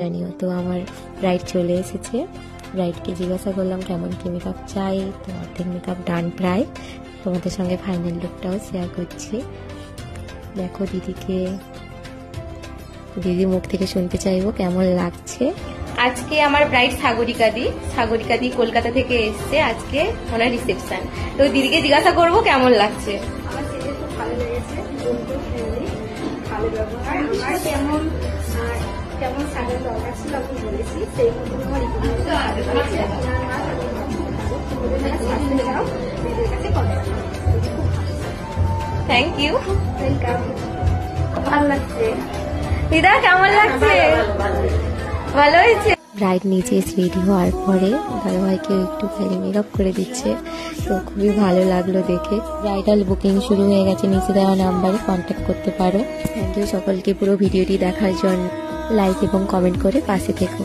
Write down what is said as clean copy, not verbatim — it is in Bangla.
জানিও। তো আমার ব্রাইড চলে এসেছে। ব্রাইডকে জিজ্ঞাসা করলাম কেমন কি মেকআপ চাই, তো অর্ধেক মেকআপ ডান প্রায়। তোমাদের সঙ্গে ফাইনাল লুকটাও শেয়ার করছি। দেখো দিদি মুখ থেকে শুনতে চাইবো কেমন লাগছে। আজকে আমার ব্রাইড সাগরিকা দি কলকাতা থেকে এসছে। আজকে ওনার রিসেপশন। তো দিদিকে জিজ্ঞাসা করবো কেমন লাগছে। আমার ছেলে খুব ভালো লেগেছে, ভালো ব্যবহার। আমার কেমন সাজার দরকার ছিল আমি বলেছি, সেই মতন আমার থ্যাংক ইউ। ওয়েলকাম। ভালো লাগছে দিদা, কেমন লাগছে? ভালো হয়েছে। ব্রাইড নিচে রেডি হওয়ার পরে দাদাভাইকে একটু খালি মেকআপ করে দিচ্ছে, তো খুবই ভালো লাগলো দেখে। ব্রাইডাল বুকিং শুরু হয়ে গেছে, নিচে দেওয়া নাম্বারে কন্ট্যাক্ট করতে পারো। থ্যাংক ইউ সকলকে পুরো ভিডিওটি দেখার জন্য। লাইক এবং কমেন্ট করে পাশে থেকো।